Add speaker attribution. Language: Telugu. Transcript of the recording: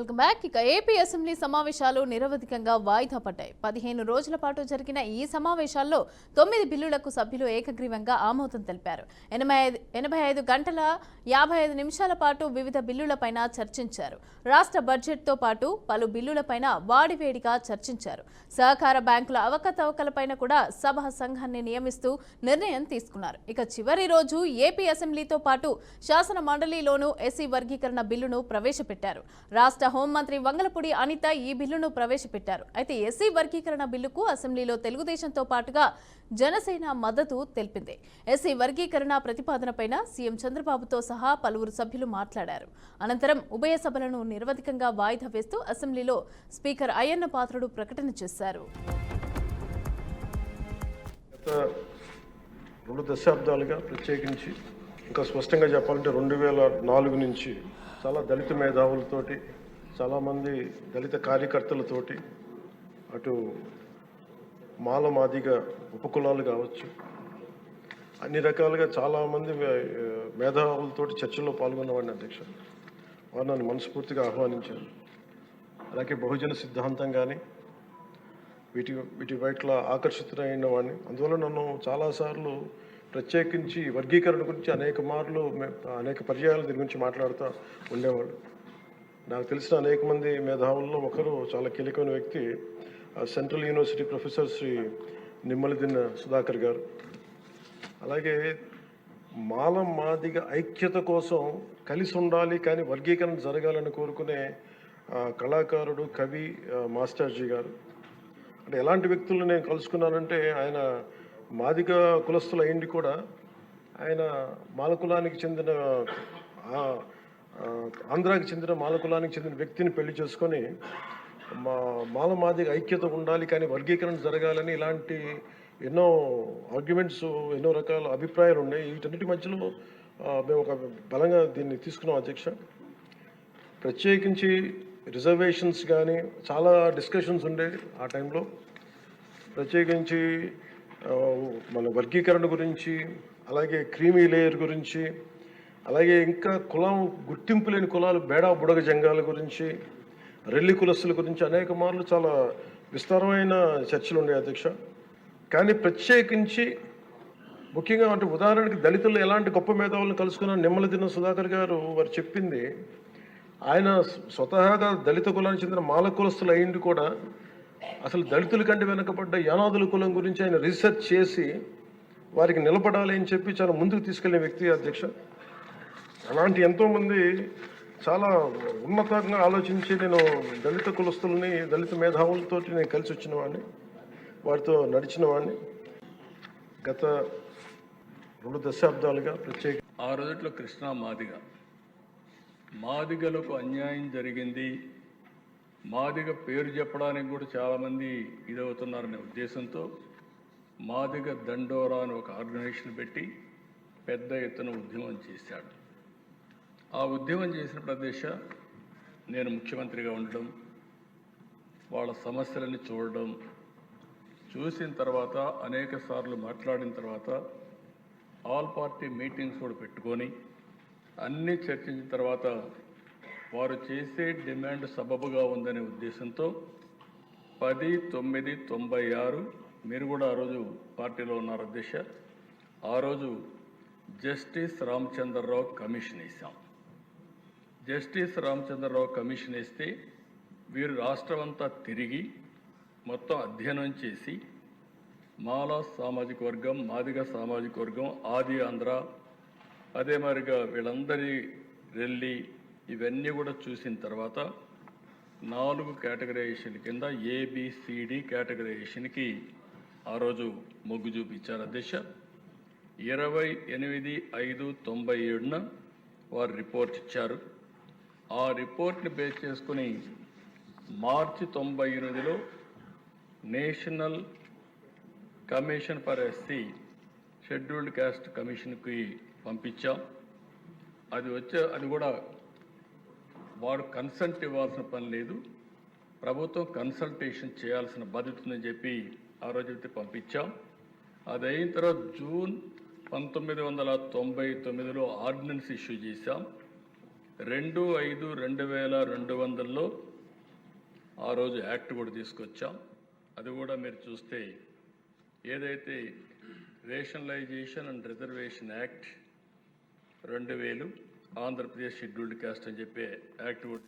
Speaker 1: Welcome back. ఇక ఏపీ అసెంబ్లీ సమావేశాలు నిరవధికంగా వాయిదా పడ్డాయి. 15 రోజుల పాటు జరిగిన ఈ సమావేశాల్లో 9 బిల్లులకు సభ్యులు ఏకగ్రీవంగా ఆమోదం తెలిపారు. 85 గంటల 55 నిమిషాల పాటు వివిధ బిల్లులపైన చర్చించారు. రాష్ట్ర బడ్జెట్తో పాటు పలు బిల్లులపైన వాడివేడిగా చర్చించారు. సహకార బ్యాంకుల అవకతవకలపైన కూడా సభ సంఘాన్ని నియమిస్తూ నిర్ణయం తీసుకున్నారు. ఇక చివరి రోజు ఏపీ అసెంబ్లీతో పాటు శాసన మండలిలోనూ ఎస్సీ వర్గీకరణ బిల్లును ప్రవేశపెట్టారు. రాష్ట్ర హోంమంత్రి వంగలపూడి అనిత ఈ బిల్లును ప్రవేశపెట్టారు. అయితే ఎస్సీ వర్గీకరణ బిల్లుకు అసెంబ్లీలో తెలుగుదేశంతో పాటుగా జనసేన మద్దతు తెలిపింది. ఎస్సీ వర్గీకరణ ప్రతిపాదనపైన సీఎం చంద్రబాబుతో సహా పలువురు సభ్యులు మాట్లాడారు. అనంతరం ఉభయ సభలను నిరవధికంగా వాయిదా వేస్తూ అసెంబ్లీలో స్పీకర్ అయ్యన్న పాత్రుడు ప్రకటన చేశారు.
Speaker 2: గత 2 దశాబ్దాలుగా ప్రత్యేకించి ఇంకా స్పష్టంగా చెప్పాలంటే 2004 నుంచి చాలా దళిత మేధావులతోటి, చాలామంది దళిత కార్యకర్తలతోటి, అటు మాదిగ ఉపకులాలు కావచ్చు, అన్ని రకాలుగా చాలామంది మేధావులతోటి చర్చల్లో పాల్గొన్నవాడిని అధ్యక్ష. వారు నన్ను మనస్ఫూర్తిగా ఆహ్వానించారు. అలాగే బహుజన సిద్ధాంతం కానీ వీటి పట్ల ఆకర్షితులైన వాడిని. అందువల్ల నన్ను చాలాసార్లు ప్రత్యేకించి వర్గీకరణ గురించి అనేక పర్యాయాలు దీని గురించి మాట్లాడుతూ ఉండేవాళ్ళు. నాకు తెలిసిన అనేక మంది మేధావుల్లో ఒకరు చాలా కీలకమైన వ్యక్తి central university professor Shri Nimmaladinna Sudhakar గారు. అలాగే మాదిగ ఐక్యత కోసం కలిసి ఉండాలి కానీ వర్గీకరణ జరగాలని కోరుకునే కళాకారుడు, కవి మాస్టర్జీ గారు. అంటే ఎలాంటి వ్యక్తులను నేను కలుసుకున్నానంటే, ఆయన మాదిగ కులస్తులు అయింది కూడా ఆయన మాలకులానికి చెందిన ఆంధ్రాకి చెందిన మాలకులానికి చెందిన వ్యక్తిని పెళ్లి చేసుకొని మాదిగ ఐక్యత ఉండాలి కానీ వర్గీకరణ జరగాలని ఇలాంటి ఎన్నో ఆర్గ్యుమెంట్స్, ఎన్నో రకాల అభిప్రాయాలు ఉన్నాయి. వీటన్నిటి మధ్యలో మేము ఒక బలంగా దీన్ని తీసుకున్నాం అధ్యక్ష. ప్రత్యేకించి రిజర్వేషన్స్ కానీ చాలా డిస్కషన్స్ ఉండేవి ఆ టైంలో. ప్రత్యేకించి మన వర్గీకరణ గురించి, అలాగే క్రీమీ లేయర్ గురించి, అలాగే ఇంకా కులం గుర్తింపు లేని కులాలు బేడా బుడగ జంగాల గురించి, రెల్లి కులస్తుల గురించి అనేక మార్లు చాలా విస్తారమైన చర్చలు ఉన్నాయి అధ్యక్ష. కానీ ప్రత్యేకించి ముఖ్యంగా అంటే ఉదాహరణకి దళితులు ఎలాంటి గొప్ప మేధావులను కలుసుకున్న నిమ్మలదిన్న సుధాకర్ గారు వారు చెప్పింది, ఆయన స్వతహాగా దళిత కులానికి చెందిన మాల కులస్తులు అయింది కూడా అసలు దళితుల కంటే వెనకబడ్డ యానాదుల కులం గురించి ఆయన రీసెర్చ్ చేసి వారికి నిలబడాలి అని చెప్పి చాలా ముందుకు తీసుకెళ్లే వ్యక్తి అధ్యక్ష. అలాంటి ఎంతోమంది చాలా ఉన్నతంగా ఆలోచించి నేను దళిత కులస్తుల్ని, దళిత మేధావులతో నేను కలిసి వచ్చిన వాడిని, వారితో నడిచిన వాడిని. గత 2 దశాబ్దాలుగా ప్రత్యేక
Speaker 3: ఆ రోజుల్లో కృష్ణా మాదిగలకు అన్యాయం జరిగింది, మాదిగ పేరు చెప్పడానికి కూడా చాలామంది ఇదవుతున్నారనే ఉద్దేశంతో మాదిగ దండోరా అని ఒక ఆర్గనైజేషన్ పెట్టి పెద్ద ఎత్తున ఉద్యమం చేశాడు. ఆ ఉద్యమం చేసిన ప్రదేశ నేను ముఖ్యమంత్రిగా ఉండడం, వాళ్ళ సమస్యలని చూసిన తర్వాత అనేక సార్లు మాట్లాడిన తర్వాత ఆల్ పార్టీ మీటింగ్స్ కూడా పెట్టుకొని అన్నీ చర్చించిన తర్వాత వారు చేసే డిమాండ్ సబబుగా ఉందనే ఉద్దేశంతో 10/9/96 మీరు కూడా ఆ రోజు పార్టీలో ఉన్నారు అధ్యక్ష. ఆ రోజు జస్టిస్ రామచంద్రరావు కమిషన్ వేసాం. జస్టిస్ రామచంద్రరావు కమిషన్ వేస్తే వీరు రాష్ట్రం అంతా తిరిగి మొత్తం అధ్యయనం చేసి మాల సామాజిక వర్గం, మాదిగ సామాజిక వర్గం, ఆది ఆంధ్ర, అదే మరిగా వీళ్ళందరి రెల్లి ఇవన్నీ కూడా చూసిన తర్వాత 4 కేటగరైజేషన్ కింద ABCD కేటగరైజేషన్కి ఆ రోజు మొగ్గు చూపించారు అధ్యక్ష. 28/5/97న వారు రిపోర్ట్ ఇచ్చారు. ఆ రిపోర్ట్ని బేస్ చేసుకుని మార్చి 98లో national commission for SC scheduled caste కమిషన్కి పంపించాం. అది కూడా వాడు కన్సల్ట్ ఇవ్వాల్సిన పని లేదు, ప్రభుత్వం కన్సల్టేషన్ చేయాల్సిన బాధ్యత ఉందని చెప్పి ఆ రోజైతే పంపించాం. అది అయిన తర్వాత జూన్ 1999లో ఆర్డినెన్స్ ఇష్యూ చేశాం. 2/5/2200లో ఆ రోజు యాక్ట్ కూడా తీసుకొచ్చాం. అది కూడా మీరు చూస్తే ఏదైతే rationalization and reservation act 2000 Andhra Pradesh scheduled caste అని చెప్పే యాక్ట్ కూడా